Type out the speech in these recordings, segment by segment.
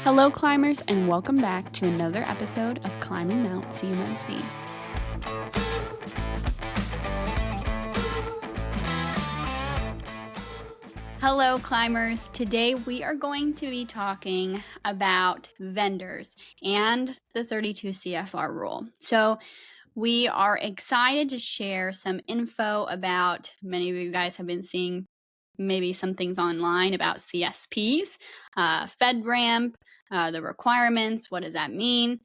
Hello, climbers, and welcome back to another episode of Climbing Mount CMMC. Hello, climbers. Today we are going to be talking about vendors and the 32 CFR rule. So we are excited to share some info about, many of you guys have been seeing maybe some things online about CSPs, FedRAMP, the requirements, what does that mean?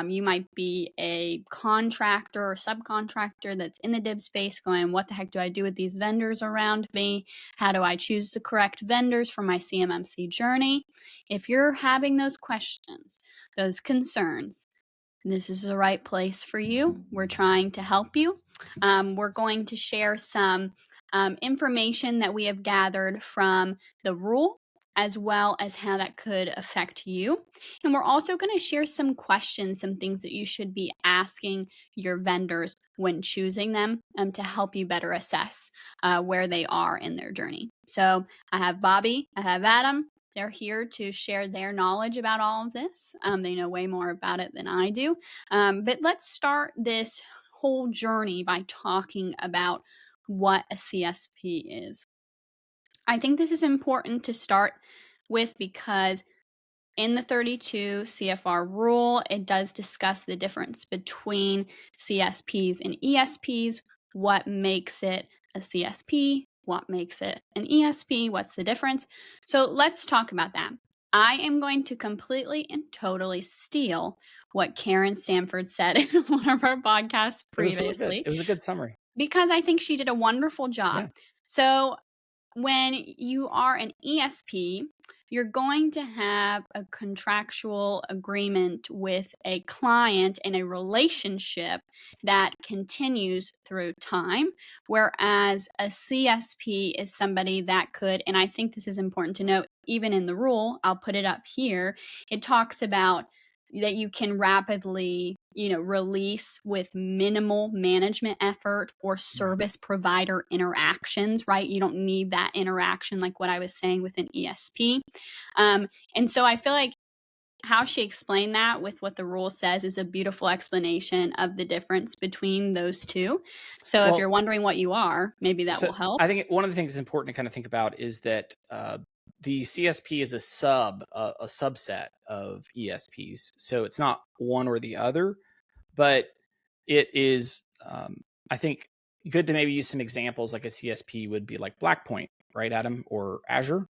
You might be a contractor or subcontractor that's in the DIB space going, what the heck do I do with these vendors around me? How do I choose the correct vendors for my CMMC journey? If you're having those questions, those concerns, this is the right place for you. We're trying to help you. We're going to share some information that we have gathered from the rule, as well as how that could affect you. And we're also going to share some questions, some things that you should be asking your vendors when choosing them to help you better assess where they are in their journey. So I have Bobby, I have Adam. They're here to share their knowledge about all of this. They know way more about it than I do. But let's start this whole journey by talking about what a CSP is. I think this is important to start with because in the 32 CFR rule, it does discuss the difference between CSPs and ESPs, what makes it a CSP, what makes it an ESP, what's the difference. So let's talk about that. I am going to completely and totally steal what Karen Sanford said in one of our podcasts previously. It was a good summary. Because I think she did a wonderful job. Yeah. So when you are an ESP, you're going to have a contractual agreement with a client and a relationship that continues through time, whereas a CSP is somebody that could, and I think this is important to note, even in the rule, I'll put it up here, it talks about that you can rapidly, release with minimal management effort or service provider interactions, right? You don't need that interaction like what I was saying with an ESP. And so I feel like how she explained that with what the rule says is a beautiful explanation of the difference between those two. So if you're wondering what you are, maybe that will help. I think one of the things that's important to kind of think about is that the CSP is a subset of ESPs. So it's not one or the other, but it is, I think, good to maybe use some examples. Like a CSP would be like Blackpoint, right, Adam, or Azure.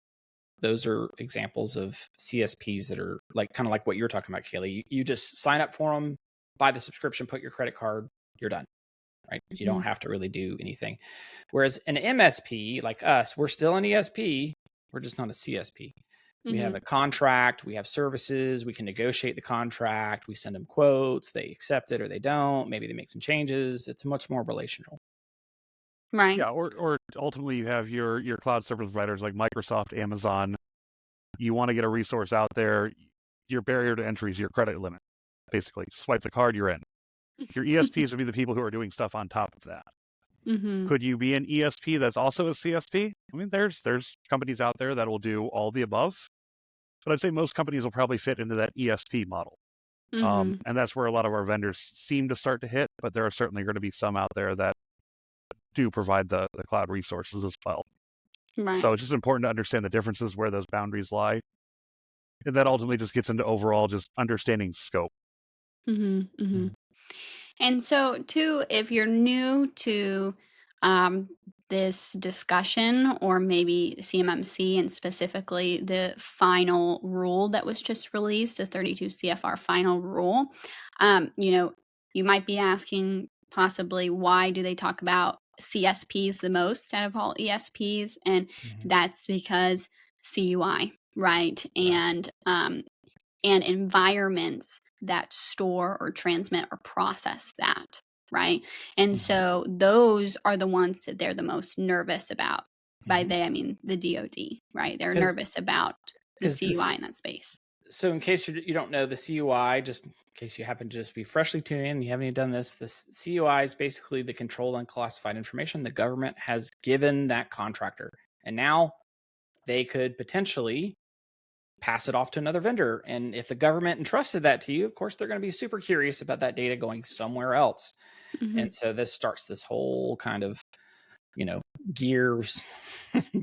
Those are examples of CSPs that are kind of like what you're talking about, Kaleigh. You just sign up for them, buy the subscription, put your credit card, you're done, right? You don't have to really do anything. Whereas an MSP like us, we're still an ESP. We're just not a CSP. We have a contract, we have services, we can negotiate the contract, we send them quotes, they accept it or they don't, maybe they make some changes. It's much more relational. Right. Yeah, or ultimately you have your cloud service providers like Microsoft, Amazon. You want to get a resource out there, your barrier to entry is your credit limit. Basically, swipe the card, you're in. Your ESPs would be the people who are doing stuff on top of that. Could you be an ESP that's also a CSP? I mean, there's companies out there that will do all the above, but I'd say most companies will probably fit into that ESP model. And that's where a lot of our vendors seem to start to hit, but there are certainly going to be some out there that do provide the cloud resources as well. Right. So it's just important to understand the differences, where those boundaries lie. And that ultimately just gets into overall just understanding scope. And so, too, if you're new to this discussion, or maybe CMMC and specifically the final rule that was just released, the 32 CFR final rule, you might be asking possibly why do they talk about CSPs the most out of all ESPs? And that's because CUI, right? And environments that store or transmit or process that, right? And so those are the ones that they're the most nervous about. By they, I mean the DoD, right? They're nervous about the CUI in that space. So in case you don't know the CUI, just in case you happen to just be freshly tuning in, you haven't even done this, the CUI is basically the Controlled Unclassified Information the government has given that contractor. And now they could potentially pass it off to another vendor. And if the government entrusted that to you, of course, they're going to be super curious about that data going somewhere else. Mm-hmm. And so this starts this whole kind of, gears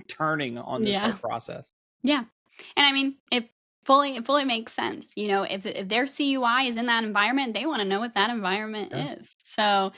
turning on this whole process. Yeah. And I mean, it fully makes sense. If their CUI is in that environment, they want to know what that environment is. So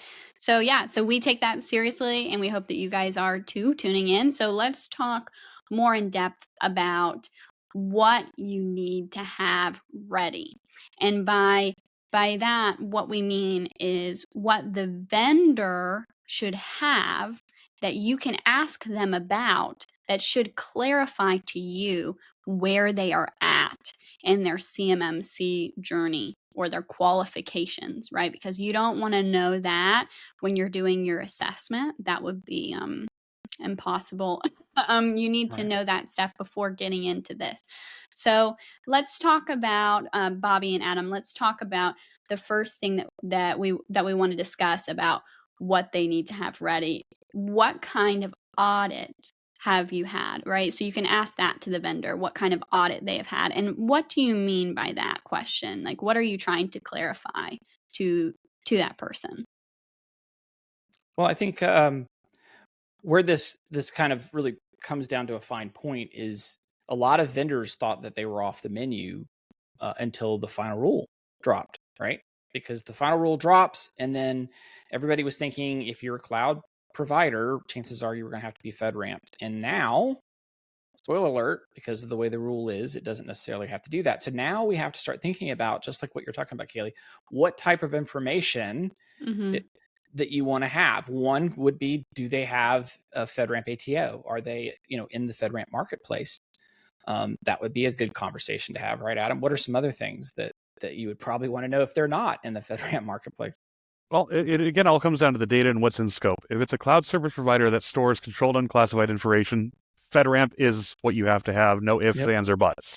we take that seriously, and we hope that you guys are too, tuning in. So let's talk more in depth about what you need to have ready. And by that, what we mean is what the vendor should have that you can ask them about that should clarify to you where they are at in their CMMC journey or their qualifications, right? Because you don't want to know that when you're doing your assessment. That would be impossible. You need to know that stuff before getting into this. So let's talk about Bobby and Adam. Let's talk about the first thing that we want to discuss about what they need to have ready. What kind of audit have you had, right? So you can ask that to the vendor, what kind of audit they have had. And what do you mean by that question? Like, what are you trying to clarify to that person? Well, I think where this kind of really comes down to a fine point is a lot of vendors thought that they were off the menu until the final rule dropped, right? Because the final rule drops, and then everybody was thinking if you're a cloud provider, chances are you were going to have to be FedRAMPed. And now, spoiler alert, because of the way the rule is, it doesn't necessarily have to do that. So now we have to start thinking about, just like what you're talking about, Kaleigh, what type of information that you want to have. One would be, do they have a FedRAMP ATO? Are they, in the FedRAMP marketplace? That would be a good conversation to have, right, Adam? What are some other things that you would probably want to know if they're not in the FedRAMP marketplace? Well, it again all comes down to the data and what's in scope. If it's a cloud service provider that stores controlled unclassified information, FedRAMP is what you have to have, no ifs, ands, or buts.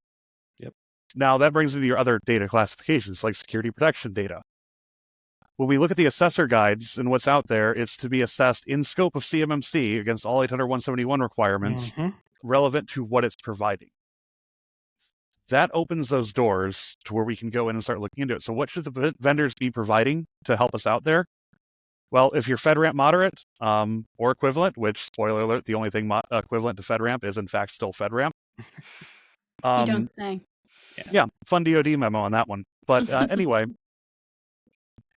Yep. Now that brings into your other data classifications, like security protection data. When we look at the assessor guides and what's out there, it's to be assessed in scope of CMMC against all 800-171 requirements relevant to what it's providing. That opens those doors to where we can go in and start looking into it. So what should the vendors be providing to help us out there? Well, if you're FedRAMP moderate or equivalent, which, spoiler alert, the only thing equivalent to FedRAMP is in fact still FedRAMP. You don't say. Yeah, fun DoD memo on that one. But anyway,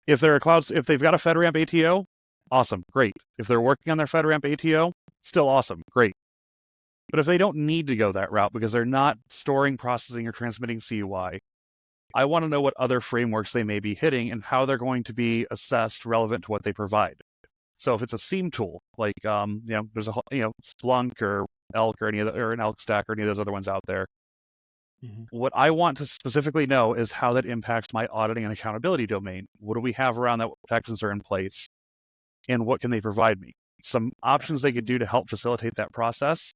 if they've got a FedRAMP ATO, awesome, great. If they're working on their FedRAMP ATO, still awesome, great. But if they don't need to go that route because they're not storing, processing, or transmitting CUI, I want to know what other frameworks they may be hitting and how they're going to be assessed relevant to what they provide. So if it's a SIEM tool, like there's a Splunk or Elk or an Elk Stack or any of those other ones out there. What I want to specifically know is how that impacts my auditing and accountability domain. What do we have around that? What protections are in place? And what can they provide me? Some options they could do to help facilitate that process.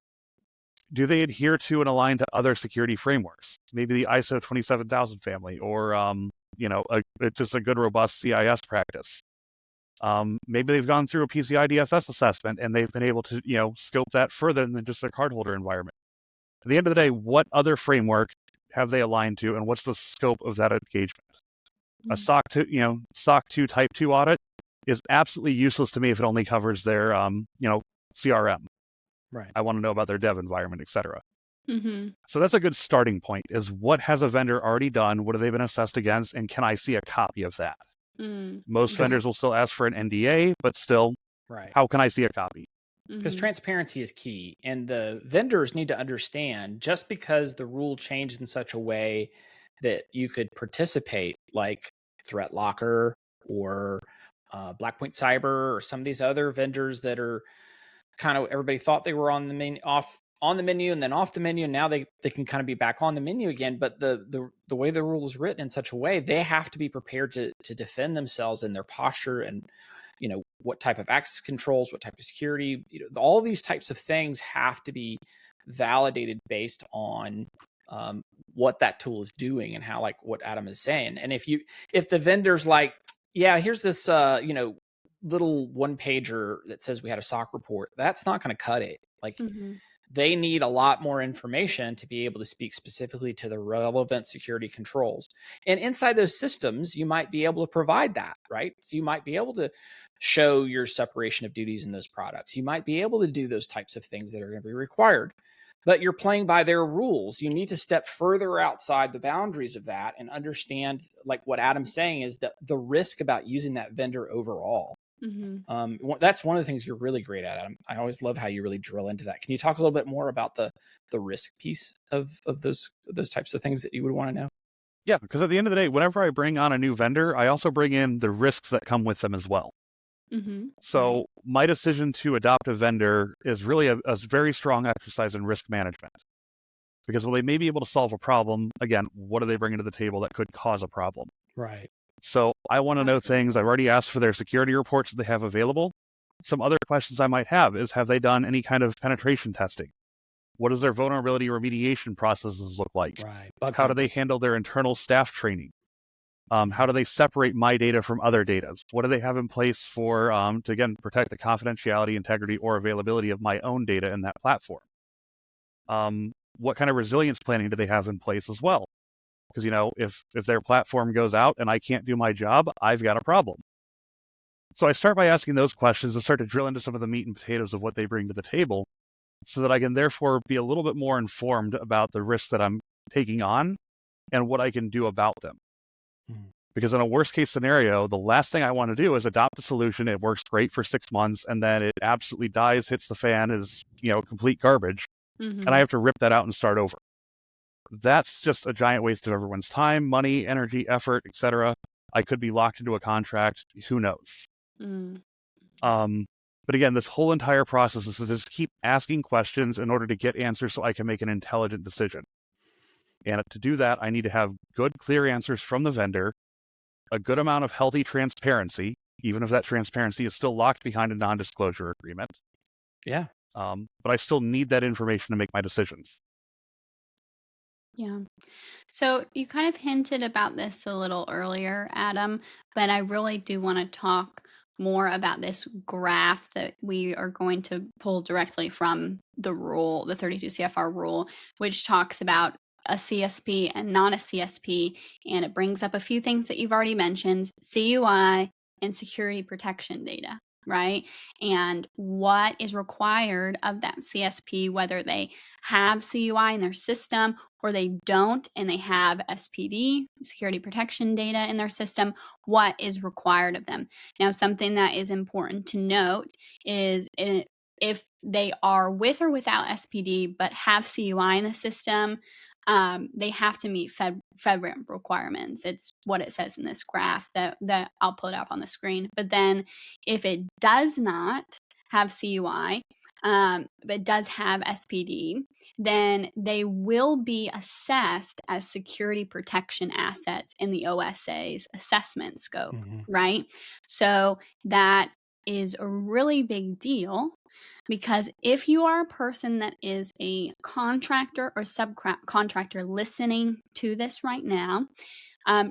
Do they adhere to and align to other security frameworks? Maybe the ISO 27000 family, or just a good robust CIS practice. Maybe they've gone through a PCI DSS assessment and they've been able to scope that further than just their cardholder environment. At the end of the day, what other framework have they aligned to, and what's the scope of that engagement? A SOC 2 Type 2 audit is absolutely useless to me if it only covers their CRM. Right. I want to know about their dev environment, etc. So that's a good starting point, is what has a vendor already done? What have they been assessed against? And can I see a copy of that? Most vendors will still ask for an NDA, but still, how can I see a copy? Because transparency is key. And the vendors need to understand, just because the rule changed in such a way that you could participate, like Threat Locker or Blackpoint Cyber or some of these other vendors that are kind of, everybody thought they were on the menu, on the menu and then off the menu, and now they can kind of be back on the menu again. But the way the rule is written in such a way, they have to be prepared to defend themselves in their posture and what type of access controls, what type of security, all these types of things have to be validated based on what that tool is doing and how, like what Adam is saying. And if the vendor's like, yeah, here's this little one pager that says we had a SOC report, that's not going to cut it. Like they need a lot more information to be able to speak specifically to the relevant security controls. And inside those systems, you might be able to provide that, right? So you might be able to show your separation of duties in those products. You might be able to do those types of things that are going to be required, but you're playing by their rules. You need to step further outside the boundaries of that and understand, like what Adam's saying, is that the risk about using that vendor overall. That's one of the things you're really great at, Adam. I always love how you really drill into that. Can you talk a little bit more about the risk piece of those types of things that you would want to know? Yeah, because at the end of the day, whenever I bring on a new vendor, I also bring in the risks that come with them as well. So my decision to adopt a vendor is really a very strong exercise in risk management. Because while they may be able to solve a problem, again, what are they bringing to the table that could cause a problem? Right. So I want to know things. I've already asked for their security reports that they have available. Some other questions I might have is, have they done any kind of penetration testing? What does their vulnerability remediation processes look like? Right. How do they handle their internal staff training? How do they separate my data from other data? What do they have in place for, to again, protect the confidentiality, integrity, or availability of my own data in that platform? What kind of resilience planning do they have in place as well? Because, if their platform goes out and I can't do my job, I've got a problem. So I start by asking those questions and start to drill into some of the meat and potatoes of what they bring to the table, so that I can therefore be a little bit more informed about the risks that I'm taking on and what I can do about them. Because in a worst case scenario, the last thing I want to do is adopt a solution. It works great for 6 months, and then it absolutely dies, hits the fan, is complete garbage, and I have to rip that out and start over. That's just a giant waste of everyone's time, money, energy, effort, etc. I could be locked into a contract. Who knows? But again, this whole entire process is to just keep asking questions in order to get answers so I can make an intelligent decision. And to do that, I need to have good, clear answers from the vendor, a good amount of healthy transparency, even if that transparency is still locked behind a non-disclosure agreement. Yeah. But I still need that information to make my decisions. Yeah. So you kind of hinted about this a little earlier, Adam, but I really do want to talk more about this graph that we are going to pull directly from the rule, the 32 CFR rule, which talks about a CSP and not a CSP. And it brings up a few things that you've already mentioned, CUI and security protection data, right? And what is required of that CSP, whether they have CUI in their system or they don't and they have SPD, security protection data in their system, what is required of them. Now, something that is important to note is if they are with or without SPD but have CUI in the system, they have to meet FedRAMP requirements. It's what it says in this graph that I'll put up on the screen. But then if it does not have CUI, but does have SPD, then they will be assessed as security protection assets in the OSA's assessment scope, right? So that is a really big deal, because if you are a person that is a contractor or subcontractor listening to this right now,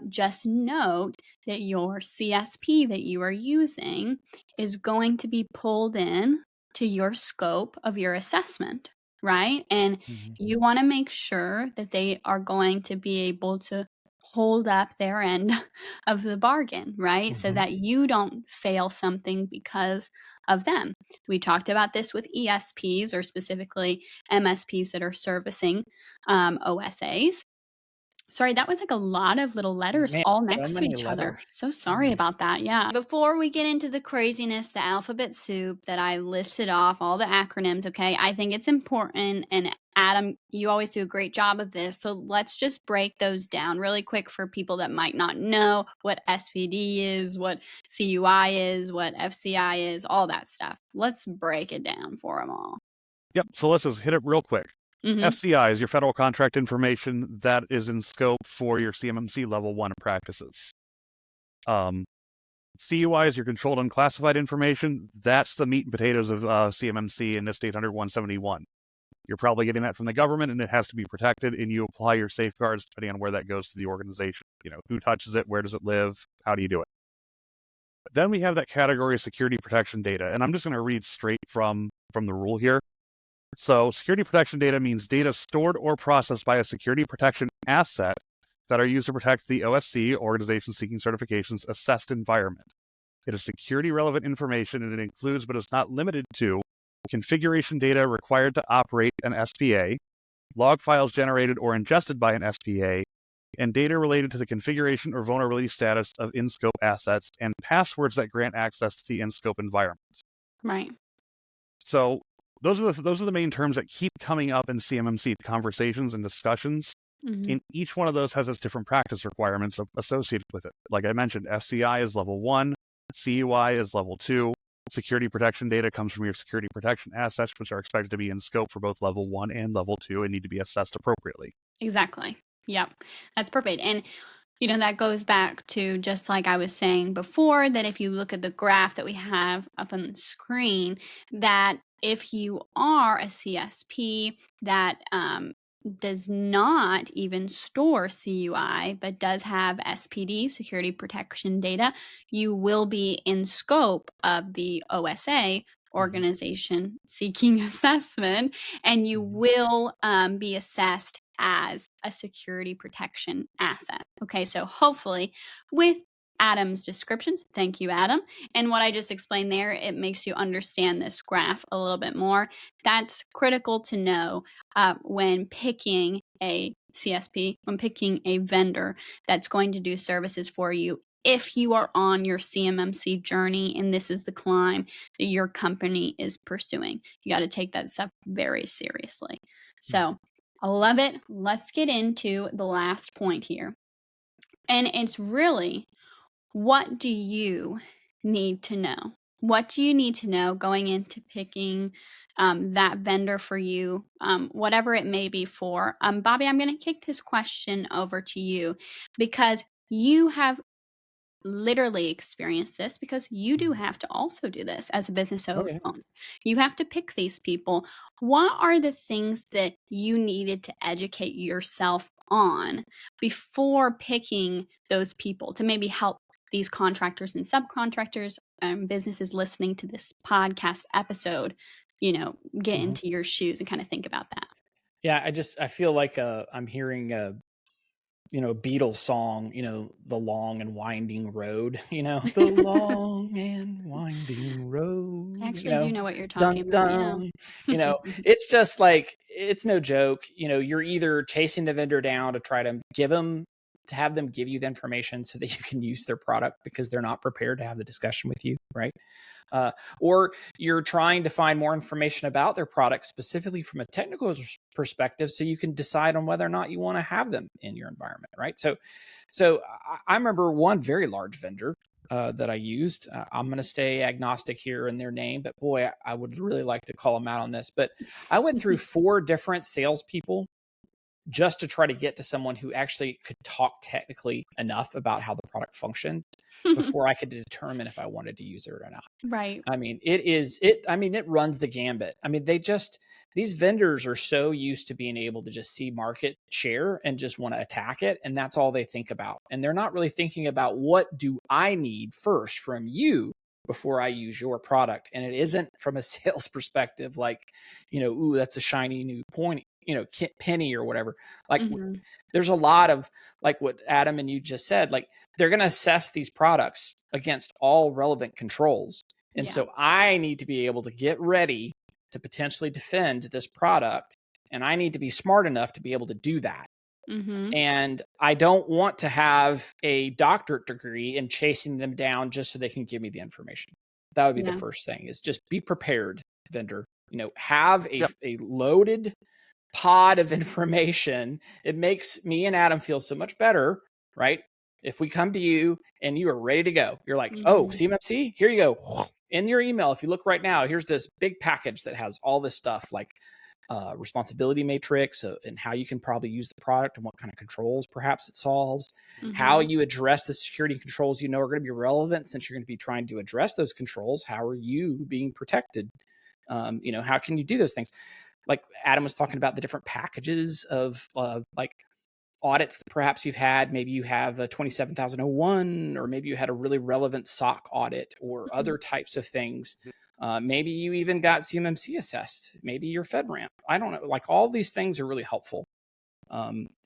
just note that your CSP that you are using is going to be pulled in to your scope of your assessment, right? And you want to make sure that they are going to be able to hold up their end of the bargain, right? So that you don't fail something because of them. We talked about this with ESPs, or specifically MSPs that are servicing OSAs. Sorry, that was like a lot of little letters all next to each other. So sorry about that. Yeah. Before we get into the craziness, the alphabet soup that I listed off, all the acronyms, okay, I think it's important. And Adam, you always do a great job of this. So let's just break those down really quick for people that might not know what SPD is, what CUI is, what FCI is, all that stuff. Let's break it down for them all. Yep. So let's just hit it real quick. FCI is your federal contract information that is in scope for your CMMC level 1 practices. CUI is your controlled unclassified information. That's the meat and potatoes of CMMC and NIST 800-171. You're probably getting that from the government, and it has to be protected, and you apply your safeguards depending on where that goes to the organization. Who touches it, where does it live, how do you do it? But then we have that category of security protection data, and I'm just going to read straight from the rule here. So security protection data means data stored or processed by a security protection asset that are used to protect the OSC, organization seeking certification's assessed environment. It is security relevant information, and it includes but is not limited to configuration data required to operate an SPA, log files generated or ingested by an SPA, and data related to the configuration or vulnerability status of in-scope assets, and passwords that grant access to the in-scope environment. Right. So those are the main terms that keep coming up in CMMC conversations and discussions. Mm-hmm. And each one of those has its different practice requirements associated with it. Like I mentioned, FCI is level 1, CUI is level 2. Security protection data comes from your security protection assets, which are expected to be in scope for both level 1 and level 2 and need to be assessed appropriately. Exactly. Yep. That's perfect. And that goes back to just like I was saying before, that if you look at the graph that we have up on the screen, that if you are a CSP that does not even store CUI, but does have SPD, security protection data, you will be in scope of the OSA, organization seeking assessment, and you will be assessed as a security protection asset. Okay, so hopefully with Adam's descriptions, thank you, Adam, and what I just explained there, it makes you understand this graph a little bit more. That's critical to know when picking a CSP, when picking a vendor that's going to do services for you. If you are on your CMMC journey and this is the climb that your company is pursuing, you got to take that stuff very seriously. So I love it. Let's get into the last point here. And it's really, what do you need to know? What do you need to know going into picking that vendor for you, whatever it may be for? Bobby, I'm going to kick this question over to you because you have literally experienced this, because you do have to also do this as a business owner. You have to pick these people. What are the things that you needed to educate yourself on before picking those people to maybe help these contractors and subcontractors, businesses listening to this podcast episode, get into your shoes and kind of think about that? Yeah, I feel like I'm hearing Beatles song, the long and winding road, the long and winding road, I actually do know what you're dun, talking about. dun, it's just like, it's no joke. You're either chasing the vendor down to try to have them give you the information so that you can use their product because they're not prepared to have the discussion with you, right? Or you're trying to find more information about their product specifically from a technical perspective so you can decide on whether or not you want to have them in your environment, right? So I remember one very large vendor that I used. I'm going to stay agnostic here in their name, but boy, I would really like to call them out on this. But I went through 4 different salespeople just to try to get to someone who actually could talk technically enough about how the product functioned before I could determine if I wanted to use it or not. Right. I mean, it runs the gambit. I mean, these vendors are so used to being able to just see market share and just want to attack it. And that's all they think about. And they're not really thinking about, what do I need first from you before I use your product? And it isn't from a sales perspective, like, ooh, that's a shiny new point, penny or whatever. Like, there's a lot of, like what Adam and you just said, like, they're going to assess these products against all relevant controls. And so I need to be able to get ready to potentially defend this product. And I need to be smart enough to be able to do that. And I don't want to have a doctorate degree in chasing them down just so they can give me the information. That would be the first thing, is just be prepared, vendor. Have a loaded pod of information. It makes me and Adam feel so much better, right? If we come to you and you are ready to go, you're like, oh, CMMC, here you go. In your email, if you look right now, here's this big package that has all this stuff, like responsibility matrix and how you can probably use the product and what kind of controls perhaps it solves, how you address the security controls are going to be relevant since you're going to be trying to address those controls. How are you being protected? How can you do those things? Like Adam was talking about the different packages of like audits that perhaps you've had. Maybe you have a 27001, or maybe you had a really relevant SOC audit or other types of things. Maybe you even got CMMC assessed. Maybe you're FedRAMP. I don't know. Like all these things are really helpful.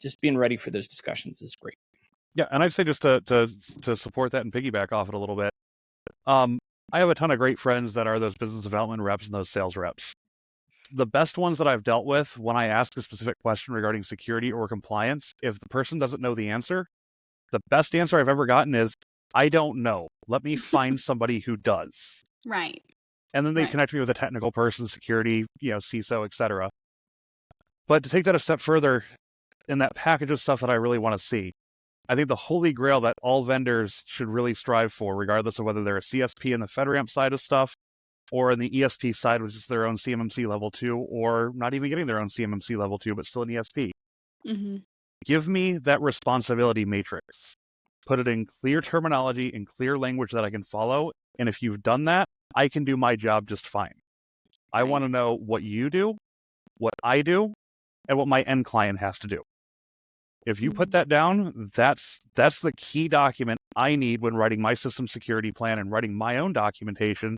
Just being ready for those discussions is great. Yeah, and I'd say just to support that and piggyback off it a little bit, I have a ton of great friends that are those business development reps and those sales reps. The best ones that I've dealt with, when I ask a specific question regarding security or compliance, if the person doesn't know the answer, the best answer I've ever gotten is, I don't know. Let me find somebody who does. Right. And then they Right. connect me with a technical person, security, CISO, etc. But to take that a step further, in that package of stuff that I really want to see, I think the holy grail that all vendors should really strive for, regardless of whether they're a CSP in the FedRAMP side of stuff, or in the ESP side, which is their own CMMC level 2, or not even getting their own CMMC level 2, but still an ESP. Mm-hmm. Give me that responsibility matrix. Put it in clear terminology, in clear language that I can follow. And if you've done that, I can do my job just fine. I want to know what you do, what I do, and what my end client has to do. If you put that down, that's the key document I need when writing my system security plan and writing my own documentation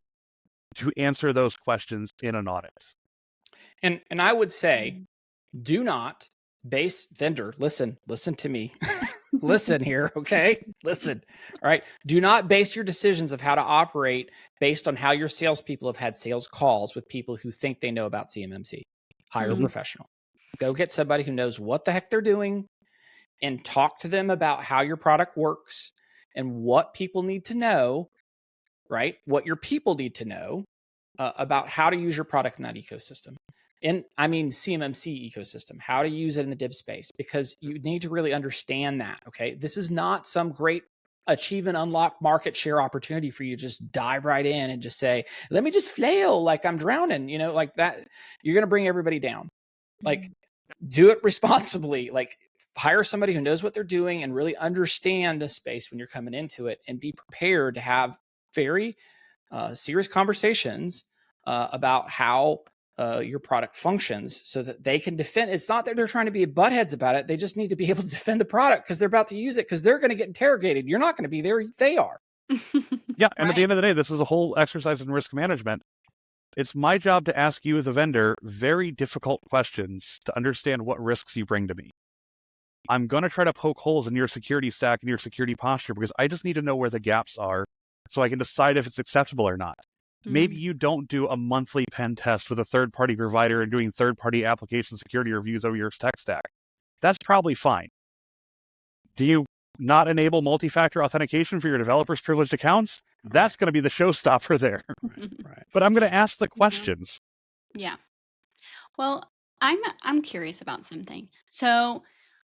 to answer those questions in an audit. And I would say, do not base vendor. Listen to me. Listen here, okay? Listen. All right. Do not base your decisions of how to operate based on how your salespeople have had sales calls with people who think they know about CMMC. Hire a professional. Go get somebody who knows what the heck they're doing and talk to them about how your product works and what people need to know, right? What your people need to know about how to use your product in that ecosystem. And I mean, CMMC ecosystem, how to use it in the div space, because you need to really understand that. Okay. This is not some great achievement, unlock market share opportunity for you to just dive right in and just say, let me just flail like I'm drowning, like that. You're going to bring everybody down. Like, do it responsibly. Like, hire somebody who knows what they're doing and really understand the space when you're coming into it, and be prepared to have very serious conversations about how your product functions so that they can defend. It's not that they're trying to be buttheads about it. They just need to be able to defend the product because they're about to use it, because they're going to get interrogated. You're not going to be there. They are. Yeah. And at the end of the day, this is a whole exercise in risk management. It's my job to ask you as a vendor very difficult questions to understand what risks you bring to me. I'm going to try to poke holes in your security stack and your security posture because I just need to know where the gaps are so I can decide if it's acceptable or not. Maybe you don't do a monthly pen test with a third-party provider and doing third-party application security reviews over your tech stack. That's probably fine. Do you not enable multi-factor authentication for your developers' privileged accounts? That's going to be the showstopper there. Right. But I'm going to ask the questions. Yeah. Well, I'm curious about something. So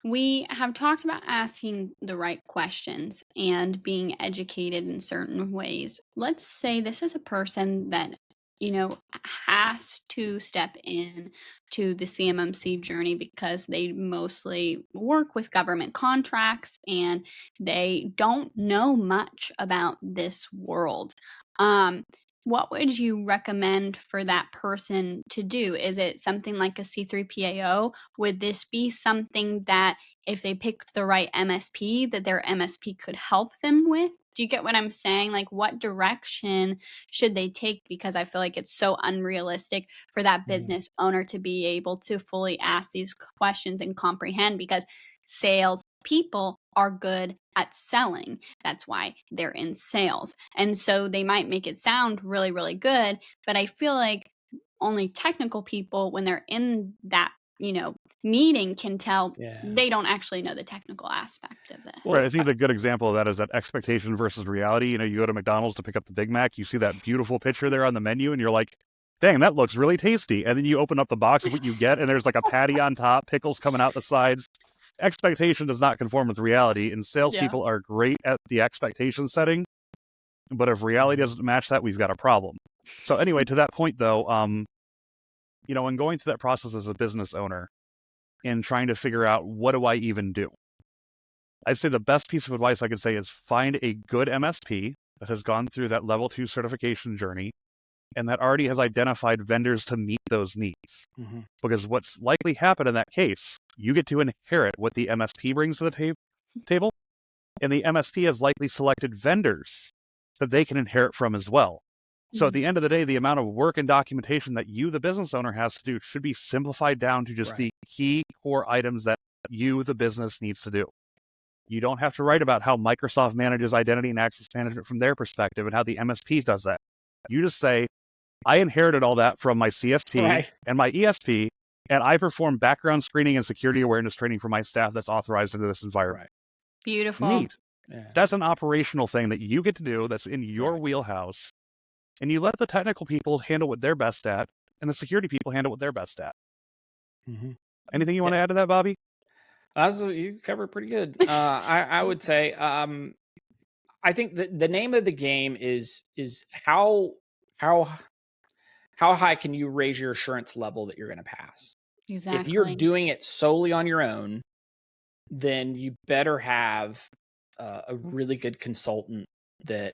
we have talked about asking the right questions and being educated in certain ways. Let's say this is a person that, has to step in to the CMMC journey because they mostly work with government contracts and they don't know much about this world. What would you recommend for that person to do? Is it something like a C3PAO? Would this be something that if they picked the right MSP, that their MSP could help them with? Do you get what I'm saying? Like, what direction should they take? Because I feel like it's so unrealistic for that business owner to be able to fully ask these questions and comprehend, because sales people are good at selling. That's why they're in sales. And so they might make it sound really, really good, but I feel like only technical people, when they're in that, meeting, can tell they don't actually know the technical aspect of this. Right. I think the good example of that is that expectation versus reality. You go to McDonald's to pick up the Big Mac, you see that beautiful picture there on the menu, and you're like, dang, that looks really tasty. And then you open up the box of what you get, and there's like a patty on top, pickles coming out the sides. Expectation does not conform with reality, and salespeople are great at the expectation setting. But if reality doesn't match that, we've got a problem. So anyway, to that point, though, when going through that process as a business owner and trying to figure out what do I even do, I'd say the best piece of advice I could say is find a good MSP that has gone through that level 2 certification journey and that already has identified vendors to meet those needs. Because what's likely happened in that case, you get to inherit what the MSP brings to the table, and the MSP has likely selected vendors that they can inherit from as well. So at the end of the day, the amount of work and documentation that you, the business owner, has to do should be simplified down to just the key core items that you, the business, needs to do. You don't have to write about how Microsoft manages identity and access management from their perspective and how the MSP does that. You just say, I inherited all that from my CSP and my ESP, and I perform background screening and security awareness training for my staff that's authorized into this environment. Beautiful. Neat. Yeah. That's an operational thing that you get to do that's in your wheelhouse. And you let the technical people handle what they're best at, and the security people handle what they're best at. Anything you want to add to that, Bobby? You covered pretty good. I would say, I think the name of the game is how high can you raise your assurance level that you're going to pass? Exactly. If you're doing it solely on your own, then you better have a really good consultant that,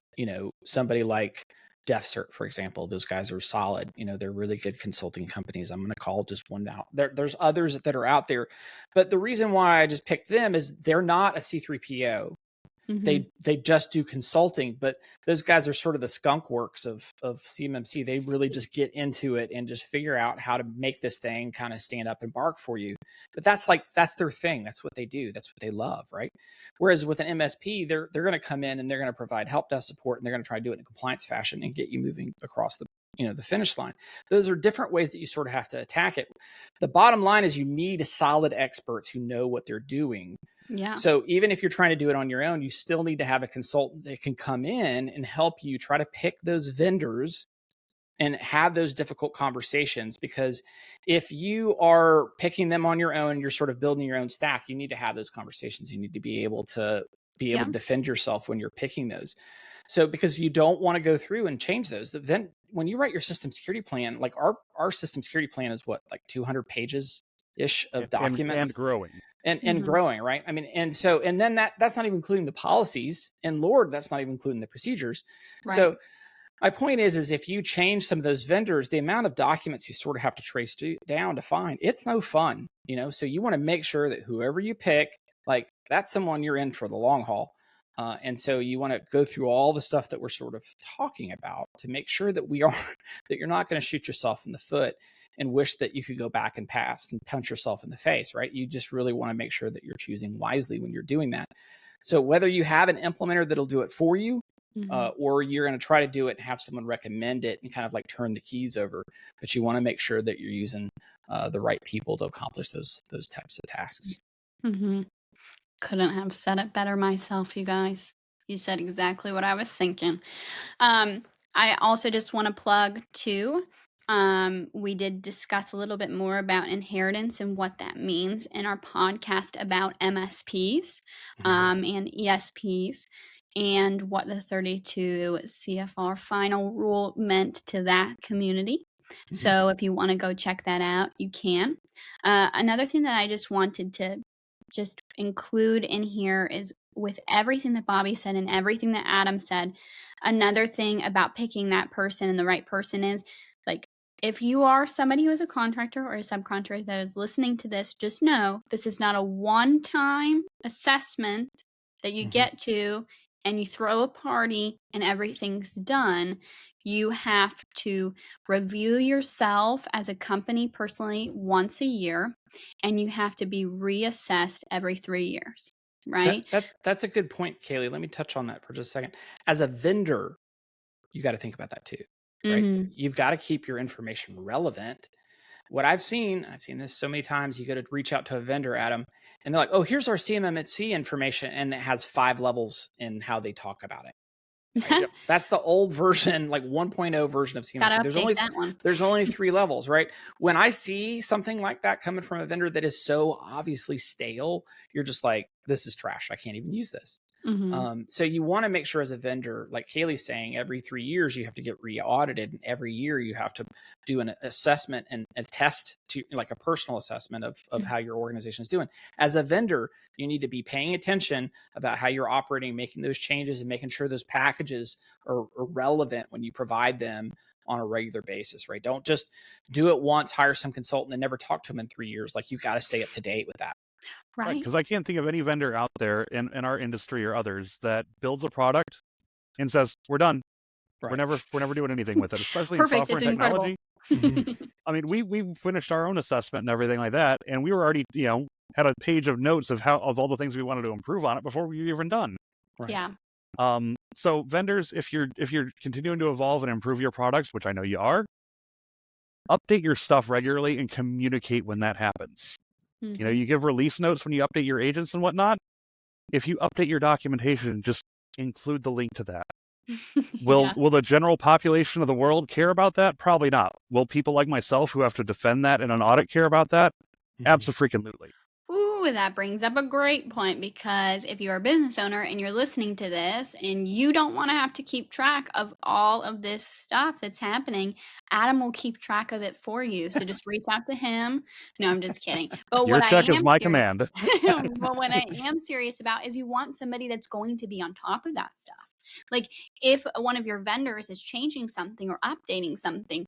somebody like DefCert, for example. Those guys are solid. They're really good consulting companies. I'm going to call just one out. There's others that are out there, but the reason why I just picked them is they're not a C3PO. They just do consulting, but those guys are sort of the skunk works of CMMC. They really just get into it and just figure out how to make this thing kind of stand up and bark for you. But that's their thing. That's what they do. That's what they love, right? Whereas with an MSP, they're going to come in and they're going to provide help desk support, and they're going to try to do it in a compliance fashion and get you moving across the finish line. Those are different ways that you sort of have to attack it. The bottom line is you need solid experts who know what they're doing. Yeah. So even if you're trying to do it on your own, you still need to have a consultant that can come in and help you try to pick those vendors and have those difficult conversations. Because if you are picking them on your own, you're sort of building your own stack. You need to have those conversations. You need to be able to defend yourself when you're picking those. So because you don't want to go through and change those. When you write your system security plan, like our system security plan is what, like 200 pages ish of documents and growing. And growing, right? I mean, and then that's not even including the policies, and Lord, that's not even including the procedures. Right. So my point is if you change some of those vendors, the amount of documents you sort of have to trace down to find, it's no fun, So you want to make sure that whoever you pick, like that's someone you're in for the long haul. And so you want to go through all the stuff that we're sort of talking about to make sure that that you're not going to shoot yourself in the foot and wish that you could go back and pass and punch yourself in the face, right? You just really want to make sure that you're choosing wisely when you're doing that. So whether you have an implementer that'll do it for you, or you're going to try to do it and have someone recommend it and kind of like turn the keys over, but you want to make sure that you're using the right people to accomplish those types of tasks. Couldn't have said it better myself, you guys. You said exactly what I was thinking. I also just want to plug too. We did discuss a little bit more about inheritance and what that means in our podcast about MSPs and ESPs and what the 32 CFR final rule meant to that community. So if you want to go check that out, you can. Another thing that I just wanted to just include in here is with everything that Bobby said and everything that Adam said, another thing about picking that person and the right person is like, if you are somebody who is a contractor or a subcontractor that is listening to this, just know this is not a one-time assessment that you get to and you throw a party and everything's done. You have to review yourself as a company personally once a year, and you have to be reassessed every 3 years, right? That's a good point, Kaleigh. Let me touch on that for just a second. As a vendor, you got to think about that too, right? You've got to keep your information relevant. What I've seen this so many times, you got to reach out to a vendor, Adam, and they're like, oh, here's our CMMC information, and it has 5 levels in how they talk about it. Right? That's the old version, like 1.0 version of CMMC. There's only 3 levels, right? When I see something like that coming from a vendor that is so obviously stale, you're just like, this is trash. I can't even use this. So you want to make sure as a vendor, like Kaleigh's saying, every 3 years you have to get re-audited, and every year you have to do an assessment and a test to like a personal assessment of how your organization is doing. As a vendor, you need to be paying attention about how you're operating, making those changes, and making sure those packages are relevant when you provide them on a regular basis, right? Don't just do it once, hire some consultant, and never talk to them in 3 years. Like you got to stay up to date with that. Right. Because I can't think of any vendor out there in our industry or others that builds a product and says, we're done. We're Right. never doing anything with it, especially in Perfect. software It's and incredible. technology. I mean, we finished our own assessment and everything like that, and we were already, had a page of notes of all the things we wanted to improve on it before we were even done. Right. Yeah. So vendors, if you're continuing to evolve and improve your products, which I know you are, update your stuff regularly and communicate when that happens. Mhm. You give release notes when you update your agents and whatnot. If you update your documentation, just include the link to that. Will the general population of the world care about that? Probably not. Will people like myself who have to defend that in an audit care about that? Absolutely. Ooh, that brings up a great point, because if you're a business owner and you're listening to this and you don't want to have to keep track of all of this stuff that's happening, Adam will keep track of it for you. So just reach out to him. No, I'm just kidding. But Your what I check is am my serious, command. but what I am serious about is you want somebody that's going to be on top of that stuff. Like if one of your vendors is changing something or updating something,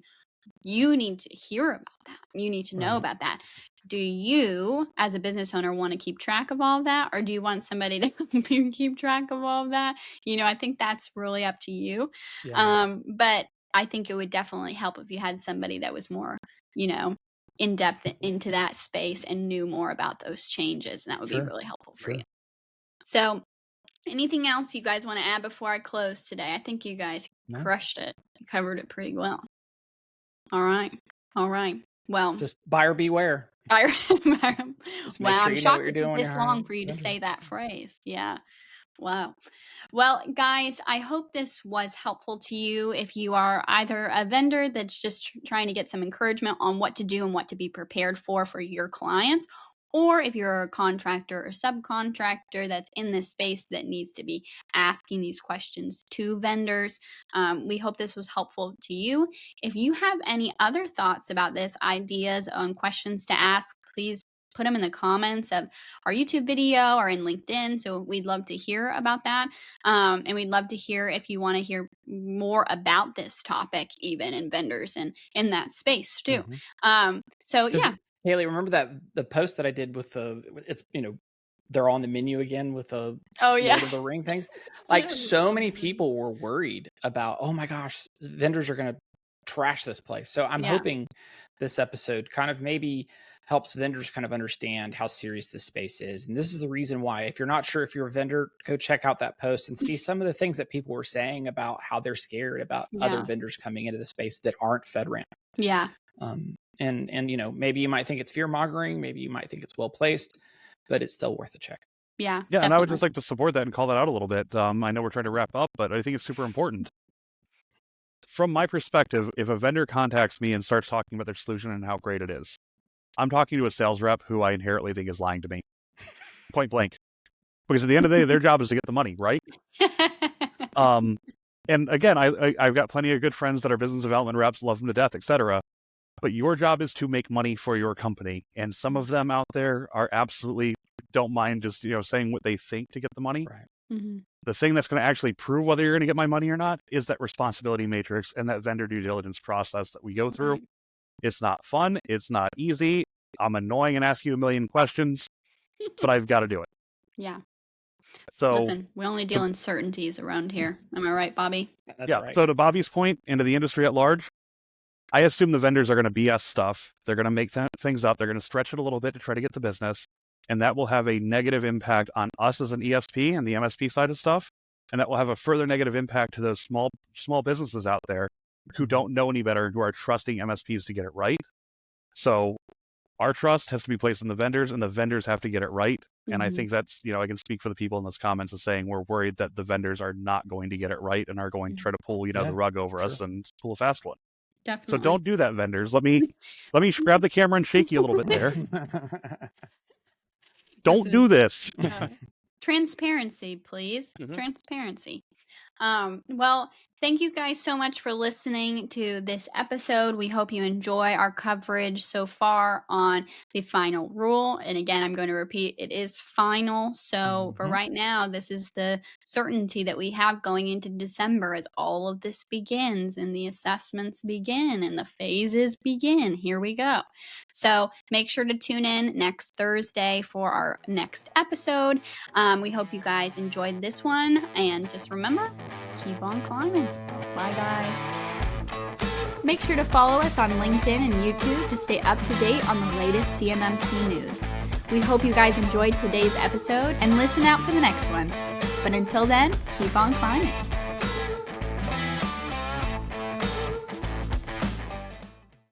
you need to hear about that. You need to know Right. about that. Do you, as a business owner, want to keep track of all of that? Or do you want somebody to help you keep track of all of that? I think that's really up to you. Yeah. But I think it would definitely help if you had somebody that was more, in depth into that space and knew more about those changes. And that would be Sure. really helpful for Sure. you. So, anything else you guys want to add before I close today? I think you guys No. crushed it. You covered it pretty well. All right. Well, Just buyer beware. I Just make wow, sure I'm you know what shocked you're it doing took when you're this hiring long for you to vendors. say that phrase. Yeah. Wow. Well, guys, I hope this was helpful to you. If you are either a vendor that's just trying to get some encouragement on what to do and what to be prepared for your clients, or if you're a contractor or subcontractor that's in this space that needs to be asking these questions to vendors, we hope this was helpful to you. If you have any other thoughts about this, ideas on questions to ask, please put them in the comments of our YouTube video or in LinkedIn. So we'd love to hear about that. And we'd love to hear if you want to hear more about this topic, even in vendors and in that space too. So Because yeah. Kaleigh, remember that the post that I did with they're on the menu again with the Oh yeah. Lord of the Ring things. Like so many people were worried about, oh my gosh, vendors are going to trash this place. So I'm Yeah. hoping this episode kind of maybe helps vendors kind of understand how serious this space is. And this is the reason why, if you're not sure if you're a vendor, go check out that post and see some of the things that people were saying about how they're scared about other Yeah. vendors coming into the space that aren't FedRAMP. Yeah. And maybe you might think it's fear mongering, maybe you might think it's well placed, but it's still worth a check. Yeah. Yeah, and I would Definitely. just like to support that and call that out a little bit. I know we're trying to wrap up, but I think it's super important. From my perspective, if a vendor contacts me and starts talking about their solution and how great it is, I'm talking to a sales rep who I inherently think is lying to me, point blank. Because at the end of the day, their job is to get the money, right? And again, I've got plenty of good friends that are business development reps, love them to death, etc. But your job is to make money for your company, and some of them out there are absolutely don't mind just saying what they think to get the money. Right. Mhm. The thing that's going to actually prove whether you're going to get my money or not is that responsibility matrix and that vendor due diligence process that we go through. Right. It's not fun. It's not easy. I'm annoying and ask you a million questions, but I've got to do it. Yeah. So Listen, we only deal in certainties around here. Am I right, Bobby? That's yeah. right. So to Bobby's point, and to the industry at large, I assume the vendors are going to BS stuff. They're going to make things up. They're going to stretch it a little bit to try to get the business. And that will have a negative impact on us as an ESP and the MSP side of stuff. And that will have a further negative impact to those small businesses out there who don't know any better, who are trusting MSPs to get it right. So our trust has to be placed in the vendors, and the vendors have to get it right. And I think that's, I can speak for the people in those comments as saying we're worried that the vendors are not going to get it right and are going to try to pull, the rug over us and pull a fast one. Definitely. So don't do that, vendors. Let me grab the camera and shake you a little bit there. Don't do this. Transparency, please. Transparency. Well, thank you guys so much for listening to this episode. We hope you enjoy our coverage so far on the final rule. And again, I'm going to repeat, it is final. So for right now, this is the certainty that we have going into December as all of this begins and the assessments begin and the phases begin. Here we go. So make sure to tune in next Thursday for our next episode. We hope you guys enjoyed this one. And just remember, keep on climbing. Bye, guys. Make sure to follow us on LinkedIn and YouTube to stay up to date on the latest CMMC news. We hope you guys enjoyed today's episode and listen out for the next one. But until then, keep on climbing.